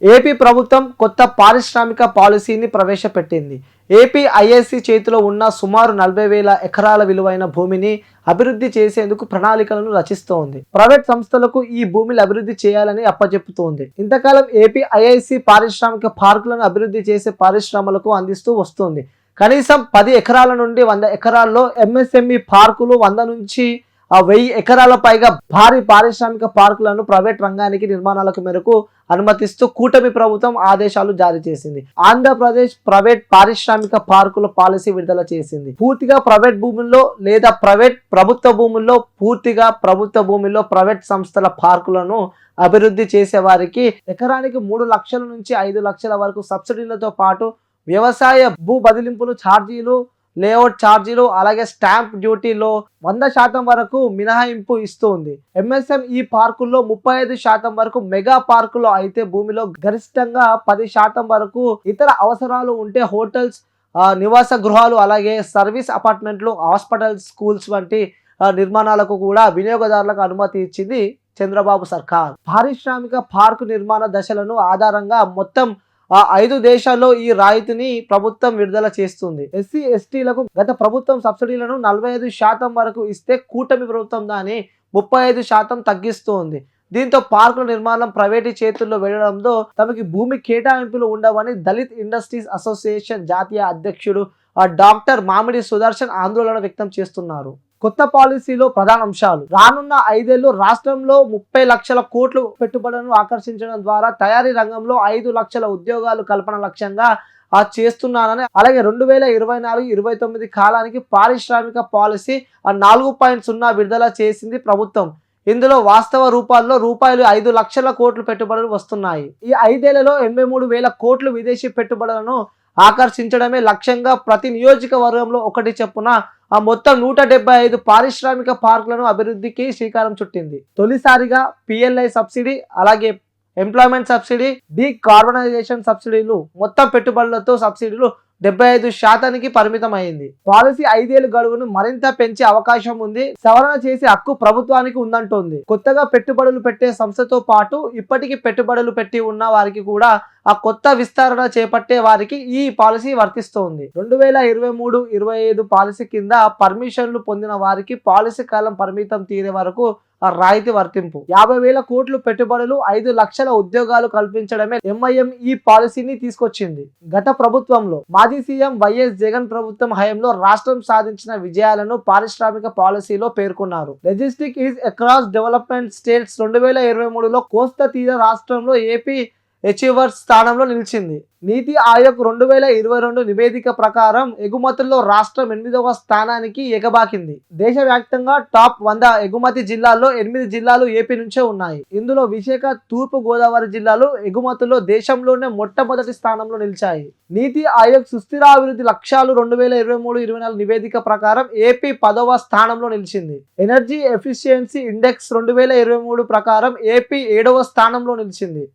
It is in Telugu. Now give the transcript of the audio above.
ఏపీ ప్రభుత్వం కొత్త పారిశ్రామిక పాలసీని ప్రవేశపెట్టింది. ఏపీ ఐఐసి చేతిలో ఉన్న సుమారు 40,000 ఎకరాల విలువైన భూమిని అభివృద్ధి చేసేందుకు ప్రణాళికలను రచిస్తోంది. ప్రైవేట్ సంస్థలకు ఈ భూమిని అభివృద్ధి చేయాలని అప్పచెప్పుతోంది. ఇంతకాలం ఏపీ ఐఐసి పారిశ్రామిక పార్కులను అభివృద్ధి చేసే పరిశ్రమలకు అందిస్తూ వస్తోంది. కనీసం 10 ఎకరాల నుండి 100 ఎకరాల్లో ఎంఎస్ఎంఈ పార్కులు, 100 నుంచి 1000 ఎకరాల పైగా భారీ పారిశ్రామిక పార్కులను ప్రైవేట్ రంగానికి నిర్మాణాలకు మేరకు అనుమతిస్తూ కూటమి ప్రభుత్వం ఆదేశాలు జారీ చేసింది. ఆంధ్రప్రదేశ్ ప్రైవేట్ పారిశ్రామిక పార్కుల పాలసీ విడుదల చేసింది. పూర్తిగా ప్రైవేట్ భూముల్లో లేదా ప్రభుత్వ భూముల్లో, పూర్తిగా ప్రభుత్వ భూముల్లో ప్రైవేట్ సంస్థల పార్కులను అభివృద్ధి చేసే వారికి ఎకరానికి 3 లక్షల నుంచి 5 లక్షల వరకు సబ్సిడీలతో పాటు వ్యవసాయ భూ బదిలింపులు ఛార్జీలు, లేఅవుట్ ఛార్జీలు, అలాగే స్టాంప్ డ్యూటీలో 100% వరకు మినహాయింపు ఇస్తుంది. ఎంఎస్ఎంఈ పార్కుల్లో 35% వరకు, మెగా పార్కులో అయితే భూమిలో గరిష్టంగా 10% వరకు ఇతర అవసరాలు ఉంటే హోటల్స్, నివాస గృహాలు, అలాగే సర్వీస్ అపార్ట్మెంట్లు, హాస్పిటల్స్, స్కూల్స్ వంటి నిర్మాణాలకు కూడా వినియోగదారులకు అనుమతి ఇచ్చింది చంద్రబాబు సర్కార్. పారిశ్రామిక పార్కు నిర్మాణ దశలను ఆధారంగా మొత్తం 5 దేశాల్లో ఈ రాయితీని ప్రభుత్వం విడుదల చేస్తుంది. ఎస్సీ ఎస్టీలకు గత ప్రభుత్వం సబ్సిడీలను 45% వరకు ఇస్తే కూటమి ప్రభుత్వం దాన్ని 35% తగ్గిస్తోంది. దీంతో పార్కుల నిర్మాణం ప్రైవేటు చేతుల్లో వెళ్లడంతో తమకి భూమి కేటాయింపులు ఉండవని దళిత్ ఇండస్ట్రీస్ అసోసియేషన్ జాతీయ అధ్యక్షుడు డాక్టర్ మామిడి సుదర్శన్ ఆందోళన వ్యక్తం చేస్తున్నారు. కొత్త పాలసీలో ప్రధాన అంశాలు: రానున్న 5 ఏళ్లు రాష్ట్రంలో 30 లక్షల కోట్లు పెట్టుబడులను ఆకర్షించడం ద్వారా తయారీ రంగంలో 5 లక్షల ఉద్యోగాలు కల్పన లక్ష్యంగా చేస్తున్నానని, అలాగే 2024-29 కాలానికి పారిశ్రామిక పాలసీ 4.0 విడుదల చేసింది ప్రభుత్వం. ఇందులో వాస్తవ రూపాల్లో రూపాయలు 5 లక్షల కోట్లు పెట్టుబడులు వస్తున్నాయి. ఈ 5 ఏళ్లలో 83,000 కోట్లు విదేశీ పెట్టుబడులను ఆకర్షించడమే లక్ష్యంగా ప్రతి నియోజకవర్గంలో ఒకటి చొప్పున మొత్తం 175 పారిశ్రామిక పార్కులను అభివృద్ధికి శ్రీకారం చుట్టింది. తొలిసారిగా పిఎల్ఐ సబ్సిడీ, అలాగే ఎంప్లాయ్మెంట్ సబ్సిడీ, డీకార్బనైజేషన్ సబ్సిడీలు, మొత్తం పెట్టుబడులతో సబ్సిడీలు 75%కి పరిమితం అయింది. పాలసీ 5 ఏళ్ల గడువును మరింత పెంచే అవకాశం ఉంది. సవరణ చేసే హక్కు ప్రభుత్వానికి ఉందంటోంది. కొత్తగా పెట్టుబడులు పెట్టే సంస్థతో పాటు ఇప్పటికీ పెట్టుబడులు పెట్టి ఉన్న వారికి కూడా ఆ కొత్త విస్తరణ చేపట్టే వారికి ఈ పాలసీ వర్తిస్తోంది. 2023-25 పాలసీ కింద పర్మిషన్లు పొందిన వారికి పాలసీ కాలం పరిమితం తీరే వరకు రాయితీ వర్తింపు. 50,000 కోట్లు పెట్టుబడులు, 5 లక్షల ఉద్యోగాలు కల్పించడమే ఎంఐఎం ఈ పాలసీని తీసుకొచ్చింది. గత ప్రభుత్వంలో మాజీ సీఎం వైఎస్ జగన్ ప్రభుత్వం హయాంలో రాష్ట్రం సాధించిన విజయాలను పారిశ్రామిక పాలసీలో పేర్కొన్నారు. లెజిస్టిక్ ఈజ్ అక్రాస్ డెవలప్మెంట్ స్టేట్స్ 2023లో కోస్తా తీర రాష్ట్రంలో ఏపీ అచీవర్స్ స్థానంలో నిలిచింది. నీతి ఆయోగ్ 2022 నివేదిక ప్రకారం ఎగుమతుల్లో రాష్ట్రం 8వ స్థానానికి ఎగబాకింది. దేశవ్యాప్తంగా టాప్ 100 ఎగుమతి జిల్లాల్లో 8 జిల్లాలు ఏపీ నుంచే ఉన్నాయి. ఇందులో విశాఖ, తూర్పు గోదావరి జిల్లాలు ఎగుమతుల్లో దేశంలోనే మొట్టమొదటి స్థానంలో నిలిచాయి. నీతి ఆయోగ్ సుస్థిరాభివృద్ధి లక్ష్యాలు 2023-24 నివేదిక ప్రకారం ఏపీ 10వ స్థానంలో నిలిచింది. ఎనర్జీ ఎఫిషియన్సీ ఇండెక్స్ 2023 ప్రకారం ఏపీ 7వ స్థానంలో నిలిచింది.